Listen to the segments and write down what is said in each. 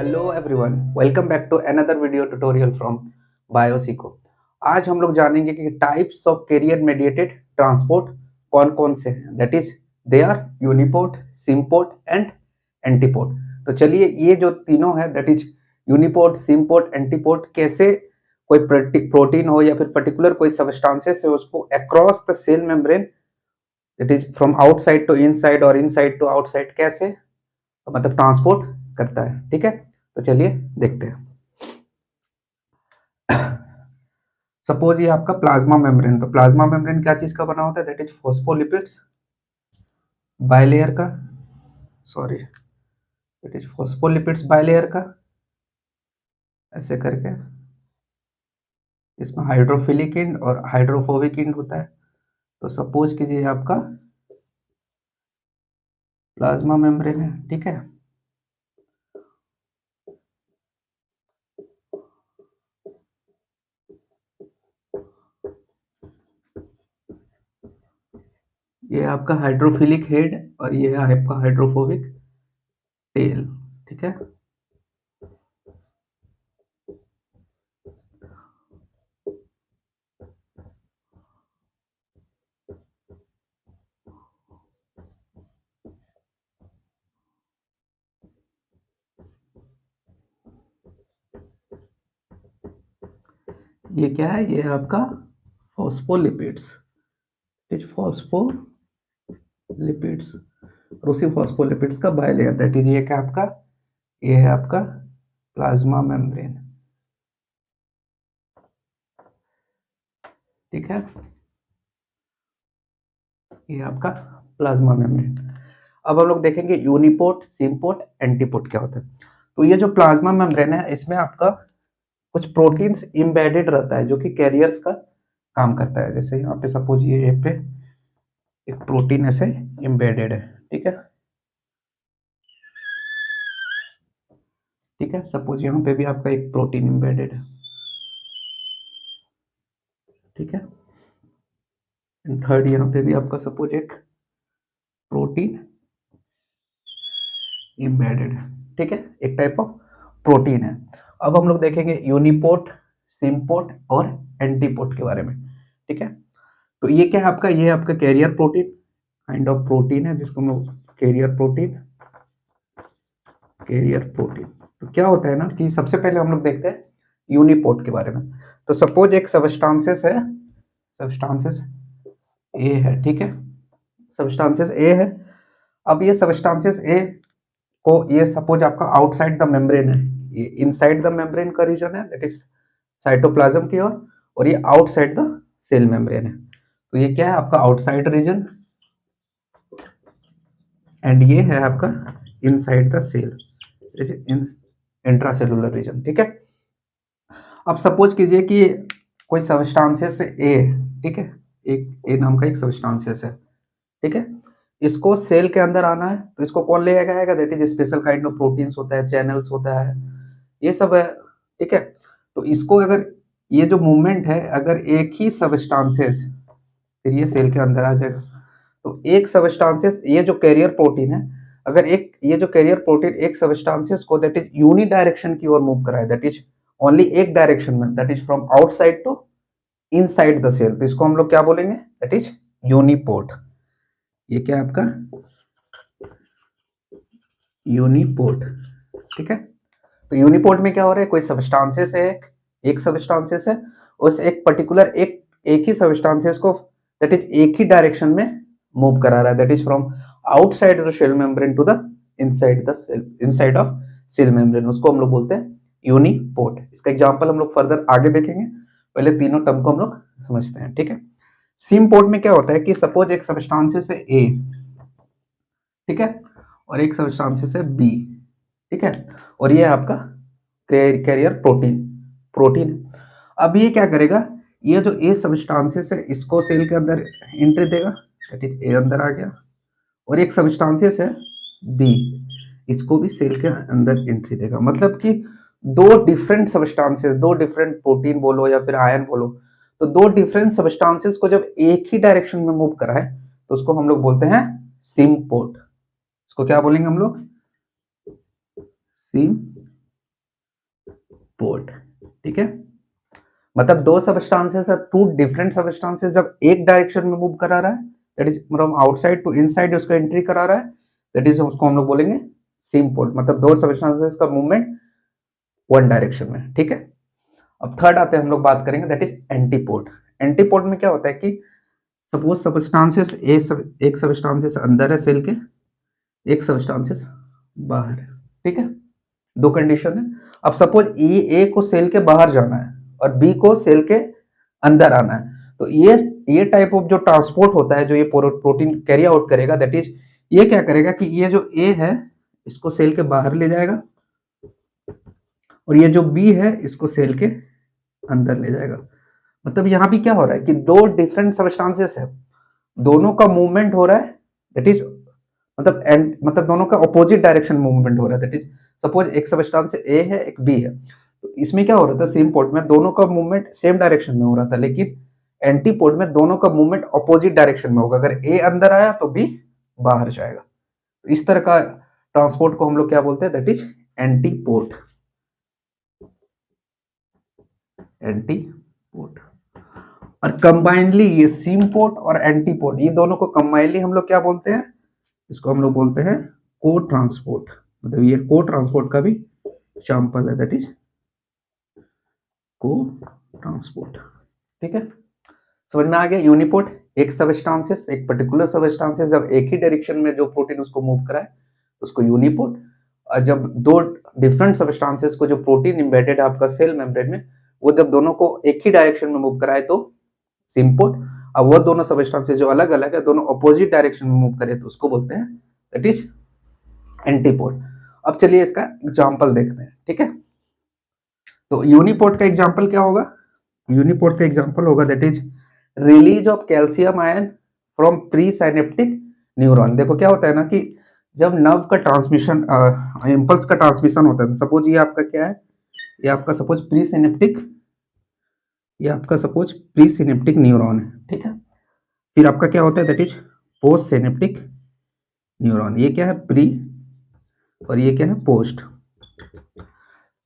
Hello everyone, welcome back to another video tutorial from Biosico. आज हम लोग जानेंगे कि types of carrier mediated transport कौन कौन से हैं। That is they are uniport, symport and antiport. तो चलिए, ये जो तीनों है that is uniport, symport, antiport, कैसे कोई प्रोटीन हो या फिर पर्टिकुलर कोई सब्सटेंसेस है उसको across the cell membrane, that is from outside to inside और इनसाइड टू आउटसाइड, कैसे मतलब ट्रांसपोर्ट करता है। ठीक है, तो चलिए देखते हैं। सपोज ये आपका प्लाज्मा मेम्ब्रेन, तो प्लाज्मा मेम्ब्रेन क्या चीज का बना होता है? दैट इज फॉस्फोलिपिड्स बाइलेयर का, sorry that is phospholipids bilayer का, ऐसे करके इसमें हाइड्रोफिलिक एंड और हाइड्रोफोबिक एंड होता है। तो सपोज कीजिए आपका प्लाज्मा मेम्ब्रेन है, ठीक है। ये आपका हाइड्रोफिलिक हेड और ये है आपका हाइड्रोफोबिक टेल, ठीक है। ये क्या है? ये है आपका फॉस्फोलिपिड्स, इज फॉस्फोलिपिड्स और उसी फॉस्फोलिपिड्स का बाइलेयर, दैट इज ये क्या आपका, ये है आपका प्लाज्मा मेम्ब्रेन, ठीक है। ये आपका प्लाज्मा मेम्ब्रेन। अब हम लोग देखेंगे यूनिपोर्ट, सिमपोर्ट, एंटीपोर्ट क्या होता है। तो ये जो प्लाज्मा मेम्ब्रेन है इसमें आपका कुछ प्रोटीन्स इम्बेडेड रहता है जो कि कैरियर्स का काम करता है। जैसे यहाँ पे सपोज ये पे एक प्रोटीन ऐसे इम्बेडेड है, ठीक है, ठीक है। सपोज यहाँ पे भी आपका एक प्रोटीन इम्बेडेड है, ठीक है। एंड थर्ड यहाँ पे भी आपका सपोज एक प्रोटीन इम्बेडेड है, ठीक है, एक टाइप ऑफ प्रोटीन है। अब हम लोग देखेंगे यूनिपोर्ट, सिमपोर्ट और एंटीपोर्ट के बारे में, ठीक है। तो ये क्या है आपका, ये आपका carrier protein, kind of protein है जिसको हम लोग कैरियर प्रोटीन, कैरियर प्रोटीन। तो क्या होता है ना कि सबसे पहले हम लोग देखते हैं यूनिपोर्ट के बारे में। तो सपोज एक सबस्टांसेस है, सबस्टांसेस ए है, ठीक है, सबस्टांसेस ए है। अब ये सबस्टांसेस ए को, ये सपोज आपका आउटसाइड द मेम्ब्रेन है, ये इनसाइड द मेम्ब्रेन का रीजन है, दैट इज साइटोप्लाज्म की ओर, और ये आउटसाइड द सेल मेम्ब्रेन है। तो ये क्या है आपका आउटसाइड रीजन एंड ये है आपका inside the cell, intracellular region, ठीक है। अब सपोज कीजिए कि कोई सबस्टांसेस ए, ठीक है, एक ए नाम का एक सबस्टांसेस है, ठीक है। इसको सेल के अंदर आना है तो इसको कौन ले आएगा? That is special kind of proteins होता है, चैनल्स होता है, ये सब है, ठीक है। तो इसको अगर ये जो मूवमेंट है, अगर एक ही सबस्टांसेस, फिर ये सेल के अंदर आ जाएगा। तो एक सबस्टांसेस, ये जो कैरियर प्रोटीन है, अगर एक ये जो कैरियर प्रोटीन एक सबस्टांसेस को दैट इज यूनि डायरेक्शन की ओर मूव कराए, दैट इज ओनली एक डायरेक्शन में, that is from outside to inside the cell, तो इसको हम लोग क्या बोलेंगे? That is uniport. ये क्या है आपका यूनिपोर्ट, ठीक है। तो यूनिपोर्ट में क्या हो रहा है, कोई सबस्टांसेस है, एक सबस्टांसेस है, उस एक पर्टिकुलर एक ही सबस्टांसेस को दैट इज एक ही डायरेक्शन में मूव करा रहा है, that is from outside the cell membrane to the inside the cell, inside of cell membrane, उसको हम लोग बोलते हैं यूनिपोर्ट। इसका एग्जांपल हम लोग फर्दर आगे देखेंगे, पहले तीनों टर्म को हम लोग समझते हैं, ठीक है। सिमपोर्ट में क्या होता है कि सपोज एक सबस्टांसेस है ए, ठीक है, और एक सबस्टांसेस है बी, ठीक है, और ये आपका कैरियर प्रोटीन, प्रोटीन। अब ये क्या करेगा, ये जो ए सबस्टांसेस है इसको सेल के अंदर एंट्री देगा, दैट इज ए अंदर आ गया, और एक सबस्टांसेस है बी, इसको भी सेल के अंदर एंट्री देगा। मतलब कि दो डिफरेंट सबस्टांसेस, दो डिफरेंट प्रोटीन बोलो या फिर आयन बोलो, तो दो डिफरेंट सबस्टांसेस को जब एक ही डायरेक्शन में मूव कराए तो उसको हम लोग बोलते हैं सिमपोर्ट। इसको क्या बोलेंगे हम लोग? सिम पोर्ट, ठीक है। मतलब दो सबस्टांसेस है, टू डिफरेंट सबस्टांसेस जब एक डायरेक्शन में मूव करा रहा है, that is from outside to inside उसको एंट्री करा रहा है, दैट इज उसको हम लोग बोलेंगे सेम पोर्ट। मतलब दो सबस्टांसेस का मूवमेंट वन डायरेक्शन में, ठीक है। अब थर्ड आते हैं हम लोग बात करेंगे, दैट इज एंटीपोर्ट। एंटीपोर्ट में क्या होता है कि सपोज सबस्टांसेस एक सबस्टांसेस अंदर है सेल के, एक सबस्टांसेस बाहर है, ठीक है। दो कंडीशन है। अब सपोज ए को सेल के बाहर जाना है और बी को सेल के अंदर आना है, तो ये टाइप ऑफ जो ट्रांसपोर्ट होता है, जो ये प्रोटीन कैरी आउट करेगा, दैट इज ये क्या करेगा कि ये जो ए है इसको सेल के बाहर ले जाएगा और ये जो बी है इसको सेल के अंदर ले जाएगा। मतलब यहां भी क्या हो रहा है कि दो डिफरेंट सबस्टांसेस है, दोनों का मूवमेंट हो रहा है, दैट इज मतलब दोनों का अपोजिट डायरेक्शन मूवमेंट हो रहा है। दैट इज सपोज एक सबस्टांस ए है एक बी है, तो इसमें क्या हो रहा था, सेम पोर्ट में दोनों का मूवमेंट सेम डायरेक्शन में हो रहा था, लेकिन एंटी पोर्ट में दोनों का मूवमेंट अपोजिट डायरेक्शन में होगा। अगर ए अंदर आया तो बी बाहर जाएगा। तो इस तरह का ट्रांसपोर्ट को हम लोग क्या बोलते हैं, that is anti port. Anti port और कंबाइनली ये सिम पोर्ट और एंटी पोर्ट, ये दोनों को कंबाइनली हम लोग क्या बोलते हैं, इसको हम लोग बोलते हैं को ट्रांसपोर्ट। मतलब ये को ट्रांसपोर्ट का भी एग्जांपल है, दैट इज को ट्रांसपोर्ट, ठीक है। समझ में आ गया। यूनिपोर्ट एक सबस्टांसेस, एक पर्टिकुलर सबस्टांसेस जब एक ही डायरेक्शन में जो प्रोटीन उसको मूव कराए उसको यूनिपोर्ट, और जब दो डिफरेंट सबस्टांसेस को जो प्रोटीन एम्बेडेड है आपका सेल मेम्ब्रेन में, वो जब दोनों को एक ही डायरेक्शन में मूव कराए तो सिम्पोर्ट। अब वो दोनों सबस्टांसेस जो अलग अलग है, दोनों अपोजिट डायरेक्शन में मूव करे तो उसको बोलते हैं दैट इज एंटीपोर्ट। अब चलिए इसका एग्जांपल देखते हैं, ठीक है। तो यूनिपोर्ट का एग्जांपल क्या होगा, यूनिपोर्ट का एग्जांपल होगा that is release of calcium ion from pre synaptic neuron. देखो क्या होता है ना कि जब नर्व का ट्रांसमिशन इम्पल्स का ट्रांसमिशन होता है, तो सपोज ये आपका क्या है, ये आपका सपोज प्री सिनेप्टिक, ये आपका सपोज प्री सिनेप्टिक न्यूरॉन है, ठीक है। फिर आपका क्या होता है, that is post synaptic neuron. ये क्या है, प्री और ये क्या है, पोस्ट।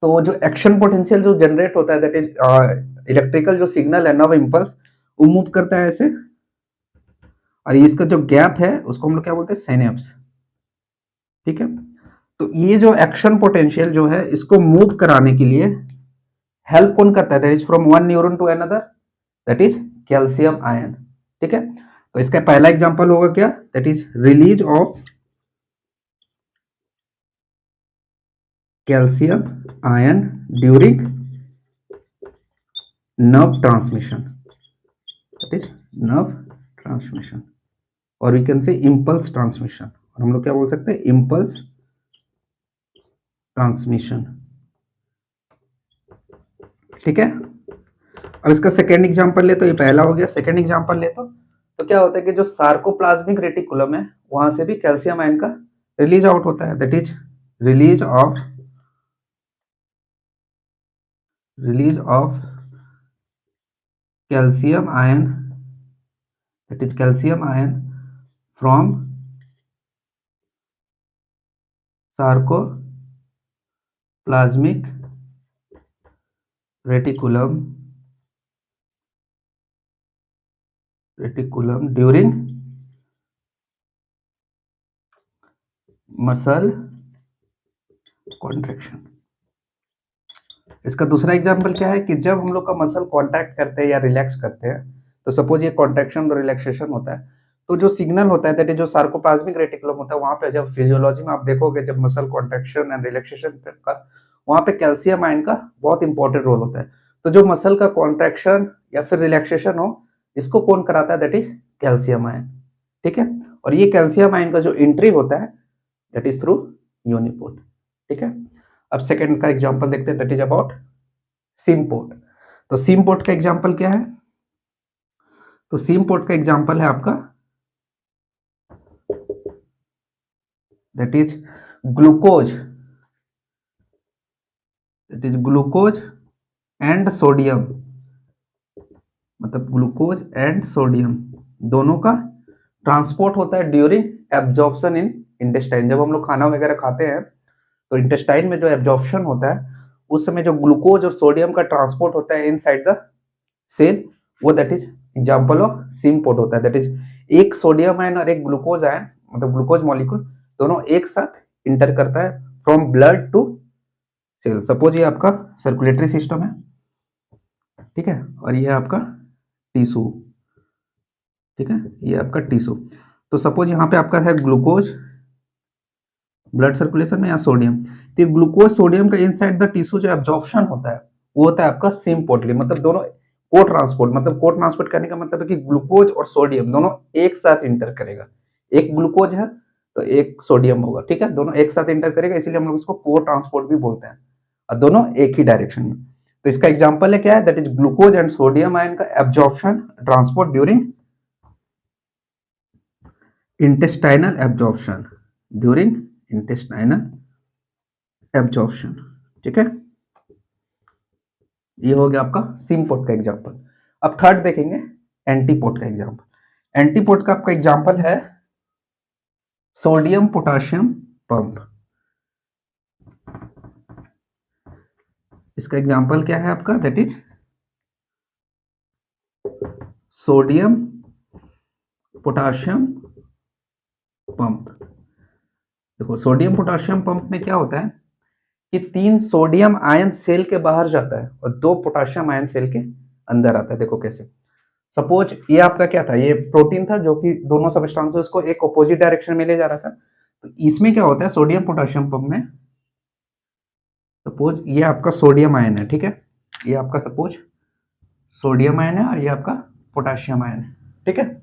तो जो एक्शन पोटेंशियल जो जनरेट होता है, दैट इज इलेक्ट्रिकल जो सिग्नल है, नर्व इम्पल्स वो मूव करता है ऐसे, और इसका जो गैप है उसको हम लोग क्या बोलते हैं, सिनेप्स, ठीक है। तो ये जो एक्शन पोटेंशियल जो है इसको मूव कराने के लिए हेल्प कौन करता है, that is from one neuron to another, that is calcium ion, ठीक है। तो इसका पहला एग्जांपल होगा क्या, that is release of calcium ion during nerve transmission, that is nerve transmission, और we can say impulse transmission, और हम लोग क्या बोल सकते हैं, इंपल्स ट्रांसमिशन, ठीक है। अब इसका सेकेंड एग्जांपल ले, तो ये पहला हो गया, सेकेंड एग्जांपल ले तो क्या होता है कि जो सार्कोप्लाज्मिक रेटिकुलम है वहां से भी कैल्शियम आयन का रिलीज आउट होता है, that is release of calcium ion, that is calcium ion from sarcoplasmic reticulum during muscle contraction. इसका दूसरा एग्जांपल क्या है कि जब हम लोग का मसल कॉन्ट्रैक्ट करते हैं या रिलैक्स करते हैं, तो सपोज ये कॉन्ट्रैक्शन और रिलैक्सेशन होता है, तो जो सिग्नल होता है दैट इज जो सार्कोप्लाज्मिक रेटिकुलम होता है, वहां पे जब फिजियोलॉजी में आप देखोगे जब मसल कॉन्ट्रैक्शन एंड रिलैक्सेशन का, वहां पे कैल्शियम आयन का बहुत इंपॉर्टेंट रोल होता है। तो जो मसल का कॉन्ट्रैक्शन या फिर रिलैक्सेशन हो, इसको कौन कराता है, दैट इज कैल्शियम आयन, ठीक है। और ये कैल्शियम आयन का जो एंट्री होता है दैट इज थ्रू यूनिपोर्ट, ठीक है। अब सेकंड का एग्जांपल देखते हैं, दैट इज अबाउट सिम्पोर्ट। तो सिम्पोर्ट का एग्जांपल क्या है, तो सिम्पोर्ट का एग्जांपल है आपका that is glucose, and sodium, मतलब ग्लूकोज एंड सोडियम दोनों का ट्रांसपोर्ट होता है ड्यूरिंग एब्जॉर्प्शन इन इंटेस्टाइन। जब हम लोग खाना वगैरह खाते हैं तो इंटेस्टाइन में जो एब्जॉर्प्शन होता है उस समय जो ग्लूकोज और सोडियम का ट्रांसपोर्ट होता है इनसाइड द सेल, वो that is example of symport होता है। दैट इज एक सोडियम आयन और एक ग्लूकोज आयन, मतलब ग्लूकोज मॉलिक्यूल दोनों एक साथ इंटर करता है from blood to cell. Suppose ये आपका सर्कुलेटरी सिस्टम है, ठीक है, और ये आपका टिश्यू, ठीक है, ये आपका टिश्यू। तो सपोज यहाँ पे आपका है ग्लूकोज ब्लड सर्कुलेशन में या सोडियम, तो ग्लूकोज सोडियम का इनसाइड द टिश्यू जो एब्जॉर्प्शन होता है वो होता है आपका सिम्पोर्टली, मतलब दोनों को ट्रांसपोर्ट, मतलब को ट्रांसपोर्ट करने का मतलब है कि ग्लूकोज और सोडियम दोनों एक साथ इंटर करेगा। एक ग्लूकोज है तो एक सोडियम होगा, ठीक है, दोनों एक साथ इंटर करेगा, इसीलिए हम लोग इसको को ट्रांसपोर्ट भी बोलते हैं, और दोनों एक ही डायरेक्शन में। तो इसका एग्जाम्पल है क्या है, that is glucose and sodium ion का absorption transport during intestinal absorption, during intestinal absorption, ठीक है। ये हो गया आपका सिम्पोर्ट का एग्जांपल। अब थर्ड देखेंगे एंटीपोर्ट का एग्जांपल। एंटीपोर्ट का आपका एग्जांपल है सोडियम पोटाशियम पंप। इसका एग्जांपल क्या है आपका, that is sodium potassium pump. देखो सोडियम पोटाशियम पंप में क्या होता है कि 3 सोडियम आयन सेल के बाहर जाता है और 2 पोटाशियम आयन सेल के अंदर आता है। देखो कैसे, सपोज ये आपका क्या था, ये प्रोटीन था जो कि दोनों सबस्टांसेस को एक अपोजिट डायरेक्शन में ले जा रहा था। तो इसमें क्या होता है सोडियम पोटाशियम पंप में, सपोज ये आपका सोडियम आयन है, ठीक है, ये आपका सपोज सोडियम आयन है और ये आपका पोटाशियम आयन है, ठीक है।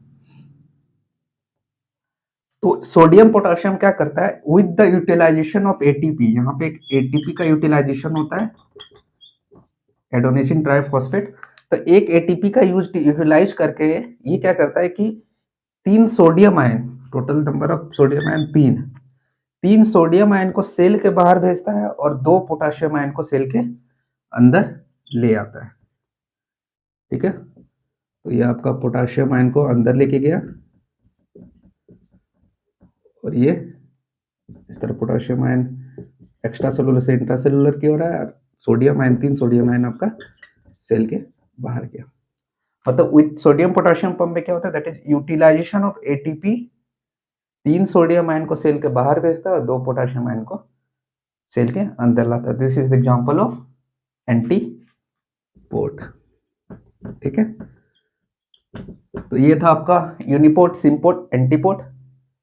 तो सोडियम पोटाशियम क्या करता है with the utilisation of ATP, यहाँ पे एक एटीपी का यूटिलाइजेशन होता है, एडोनिसिन ट्राइफॉस्फेट। तो एक एटीपी का यूटिलाइज करके ये क्या करता है कि 3 sodium ion, total number of sodium ion 3 sodium ion को सेल के बाहर भेजता है और 2 पोटाशियम आयन को सेल के अंदर ले आता है, ठीक है। तो ये आपका पोटाशियम आयन को अंदर लेके गया और ये इस तरह पोटाशियम आयन एक्स्ट्रा सेलुलर से इंट्रा सेलुलर की ओर है, सोडियम आयन 3 सोडियम आयन आपका सेल के बाहर गया। मतलब विथ सोडियम पोटाशियम पंप में क्या होता है, that is utilisation of ATP, 3 sodium ion को सेल के बाहर भेजता है और 2 पोटाशियम आयन को सेल के अंदर लाता है। This is the example of antiport, ठीक है। तो ये था आपका यूनिपोर्ट, सिम्पोर्ट, एंटीपोर्ट,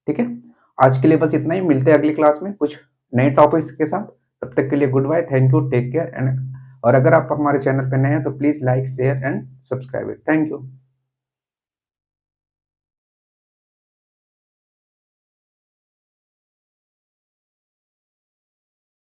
ठीक है। आज के लिए बस इतना ही, मिलते हैं अगली क्लास में कुछ नए टॉपिक्स के साथ। तब तक के लिए goodbye, thank you, take care and, और अगर आप हमारे चैनल पर नए हैं तो please like share and subscribe it. Thank you.